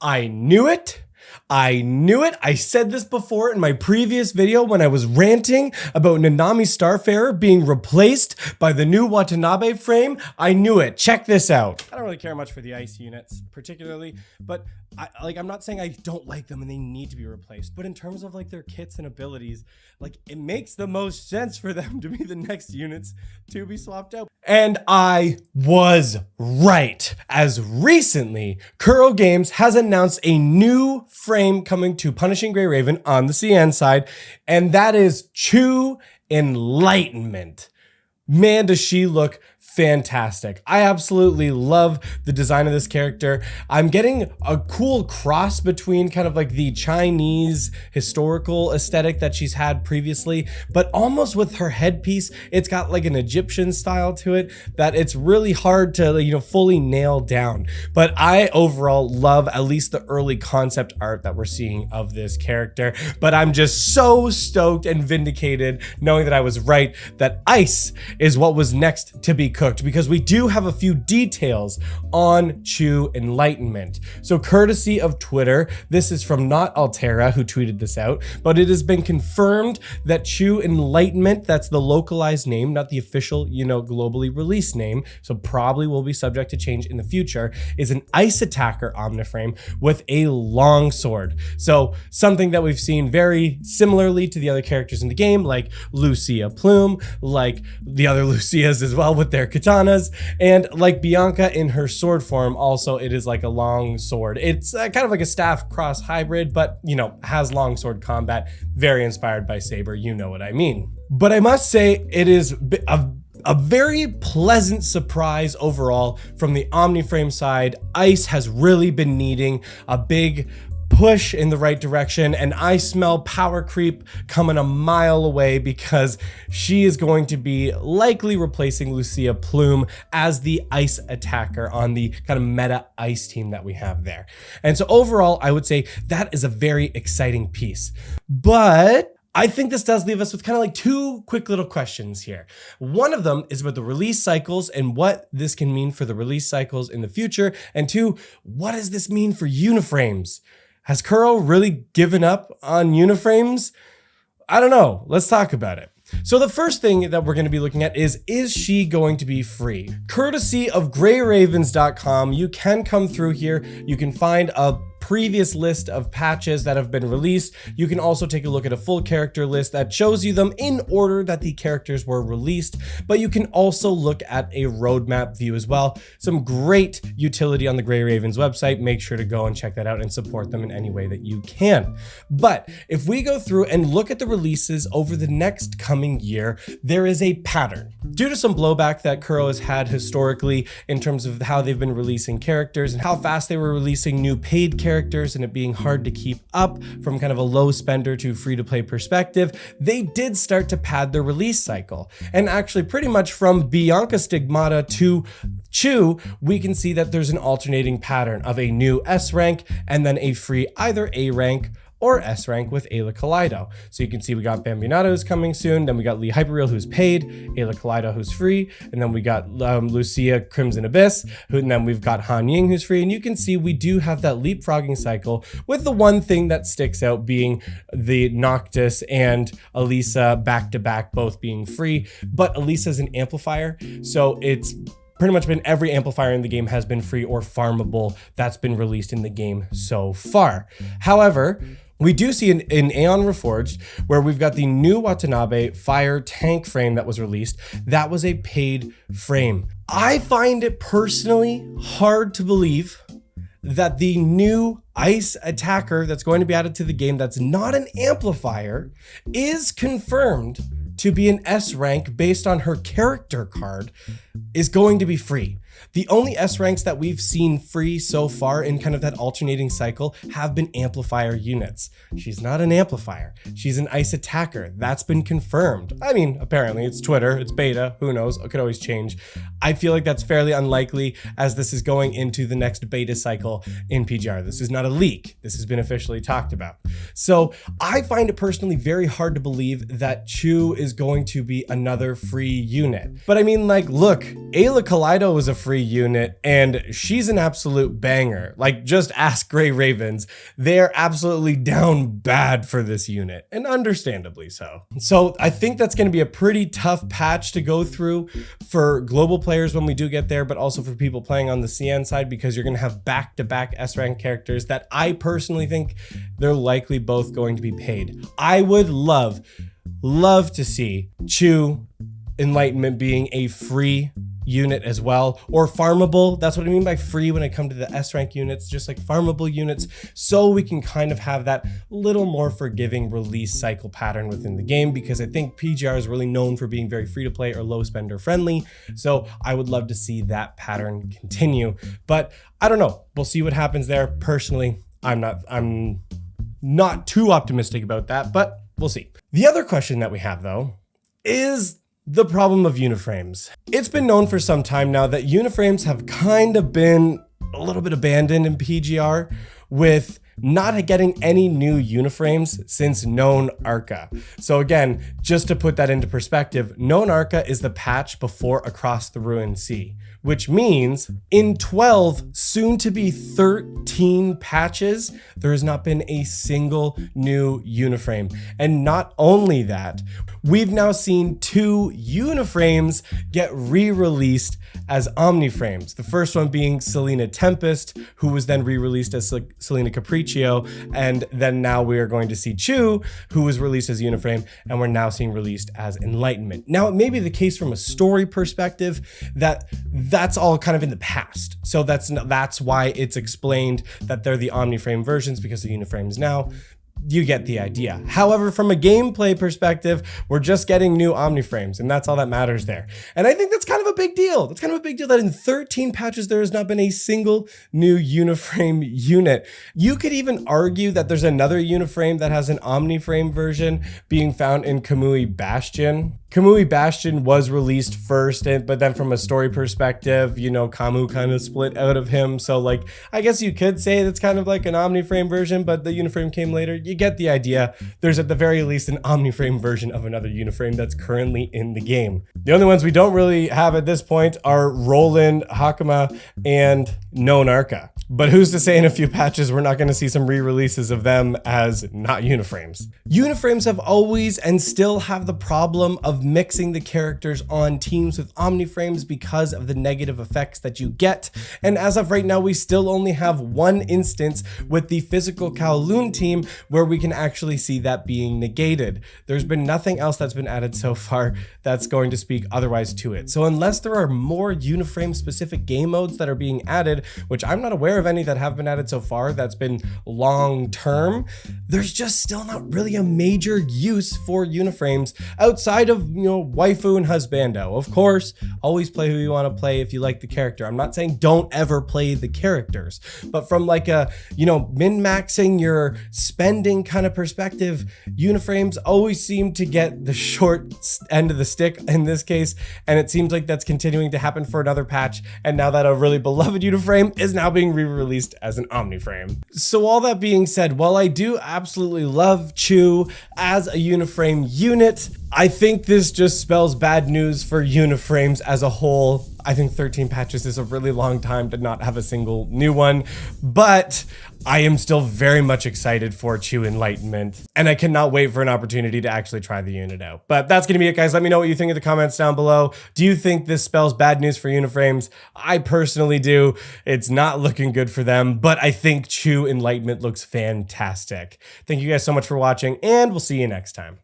I knew it. I knew it. I said this before in my previous video when I was ranting about Nanami Starfarer being replaced by the new Watanabe frame. I knew it. Check this out. I don't really care much for the ice units particularly, but I'm not saying I don't like them and they need to be replaced, but in terms of like their kits and abilities, like it makes the most sense for them to be the next units to be swapped out. And I was right, as recently Kuro Games has announced a new frame coming to Punishing Grey Raven on the CN side, and that is Chu Enlightenment. Man, does she look fantastic. I absolutely love the design of this character. I'm getting a cool cross between kind of like the Chinese historical aesthetic that she's had previously, but almost with her headpiece, it's got like an Egyptian style to it that it's really hard to, fully nail down. But I overall love at least the early concept art that we're seeing of this character. But I'm just so stoked and vindicated knowing that I was right, that ice is what was next to be cooked, because we do have a few details on Chu Enlightenment. So courtesy of Twitter, this is from Not Altera who tweeted this out, but it has been confirmed that Chu Enlightenment, that's the localized name, not the official, globally released name, so probably will be subject to change in the future, is an ice attacker Omniframe with a long sword. So something that we've seen very similarly to the other characters in the game, like Lucia Plume, like the other Lucias as well with their katanas, and like Bianca in her sword form, also it is like a long sword. It's kind of like a staff cross hybrid, but has long sword combat, very inspired by Saber, you know what I mean. But I must say it is a very pleasant surprise overall from the Omniframe side. Ice has really been needing a big push in the right direction, and I smell power creep coming a mile away, because she is going to be likely replacing Lucia Plume as the ice attacker on the kind of meta ice team that we have there. And so overall, I would say that is a very exciting piece. But I think this does leave us with kind of like two quick little questions here. One of them is about the release cycles and what this can mean for the release cycles in the future. And two, what does this mean for Uniframes? Has Kuro really given up on Uniframes? I don't know. Let's talk about it. So the first thing that we're going to be looking at is she going to be free? Courtesy of greyravens.com, you can come through here. You can find a previous list of patches that have been released. You can also take a look at a full character list that shows you them in order that the characters were released, but you can also look at a roadmap view as well. Some great utility on the Grey Ravens website. Make sure to go and check that out and support them in any way that you can. But if we go through and look at the releases over the next coming year, there is a pattern. Due to some blowback that Kuro has had historically in terms of how they've been releasing characters and how fast they were releasing new paid characters, and it being hard to keep up from kind of a low spender to free to play perspective, they did start to pad their release cycle. And actually pretty much from Bianca Stigmata to Chu, we can see that there's an alternating pattern of a new S rank and then a free either A rank or S rank with Ayla Kaleido. So you can see we got Bambinato who's coming soon, then we got Lee Hyperreal who's paid, Ayla Kaleido who's free, and then we got Lucia Crimson Abyss, and then we've got Han Ying who's free, and you can see we do have that leapfrogging cycle, with the one thing that sticks out being the Noctis and Elisa back-to-back both being free, but Elisa's an amplifier, so it's pretty much been every amplifier in the game has been free or farmable that's been released in the game so far. However, we do see in Aeon Reforged, where we've got the new Watanabe Fire Tank frame that was released. That was a paid frame. I find it personally hard to believe that the new ice attacker that's going to be added to the game that's not an amplifier is confirmed to be an S rank based on her character card is going to be free. The only S ranks that we've seen free so far in kind of that alternating cycle have been amplifier units. She's not an amplifier. She's an ice attacker. That's been confirmed. I mean, apparently it's Twitter, it's beta, who knows, it could always change. I feel like that's fairly unlikely as this is going into the next beta cycle in PGR. This is not a leak. This has been officially talked about. So I find it personally very hard to believe that Chu is going to be another free unit. But I mean, like, look, Ayla Kaleido was a free unit, and she's an absolute banger. Like, just ask Grey Ravens. They're absolutely down bad for this unit, and understandably so. So I think that's going to be a pretty tough patch to go through for global players when we do get there, but also for people playing on the CN side, because you're going to have back-to-back S-rank characters that I personally think they're likely both going to be paid. I would love to see Chu Enlightenment being a free unit as well, or farmable. That's what I mean by free when it comes to the S-rank units, just like farmable units, so we can kind of have that little more forgiving release cycle pattern within the game, because I think PGR is really known for being very free to play or low spender friendly. So I would love to see that pattern continue, but I don't know. We'll see what happens there. Personally, I'm not too optimistic about that, but we'll see. The other question that we have though is the problem of Uniframes. It's been known for some time now that Uniframes have kind of been a little bit abandoned in PGR, with not getting any new Uniframes since Known Arca. So again, just to put that into perspective, Known Arca is the patch before Across the Ruined Sea, which means in 12, soon to be 13 patches, there has not been a single new Uniframe. And not only that, we've now seen 2 Uniframes get re-released as Omniframes. The first one being Selena Tempest, who was then re-released as Selena Capriccio, and then now we are going to see Chu, who was released as Uniframe, and we're now seeing released as Enlightenment. Now, it may be the case from a story perspective that that's all kind of in the past. So that's why it's explained that they're the Omniframe versions, because the Uniframes now. You get the idea. However, from a gameplay perspective, we're just getting new Omniframes, and that's all that matters there. And I think that's kind of a big deal. That's kind of a big deal that in 13 patches, there has not been a single new Uniframe unit. You could even argue that there's another Uniframe that has an Omniframe version being found in Kamui Bastion. Kamui Bastion was released first, but then from a story perspective, you know, Kamu kind of split out of him. So like, I guess you could say that's kind of like an Omniframe version, but the Uniframe came later. You get the idea. There's at the very least an Omniframe version of another Uniframe that's currently in the game. The only ones we don't really have at this point are Roland, Hakama, and Known Arca. But who's to say in a few patches we're not going to see some re-releases of them as not Uniframes. Uniframes have always and still have the problem of mixing the characters on teams with Omniframes because of the negative effects that you get. And as of right now, we still only have one instance with the physical Kowloon team where we can actually see that being negated. There's been nothing else that's been added so far that's going to speak otherwise to it. So unless there are more Uniframe specific game modes that are being added, which I'm not aware of any that have been added so far that's been long term, there's just still not really a major use for Uniframes outside of, you know, waifu and husbando. Of course, always play who you want to play if you like the character. I'm not saying don't ever play the characters, but from like a, you know, min-maxing your spending kind of perspective, Uniframes always seem to get the short end of the stick in this case, and it seems like that's continuing to happen for another patch, and now that a really beloved Uniframe is now being re-released as an Omniframe. So all that being said, while I do absolutely love Chu as a Uniframe unit, I think this just spells bad news for Uniframes as a whole. I think 13 patches is a really long time to not have a single new one, but I am still very much excited for Chu Enlightenment, and I cannot wait for an opportunity to actually try the unit out. But that's gonna be it, guys. Let me know what you think in the comments down below. Do you think this spells bad news for Uniframes? I personally do. It's not looking good for them, but I think Chu Enlightenment looks fantastic. Thank you guys so much for watching, and we'll see you next time.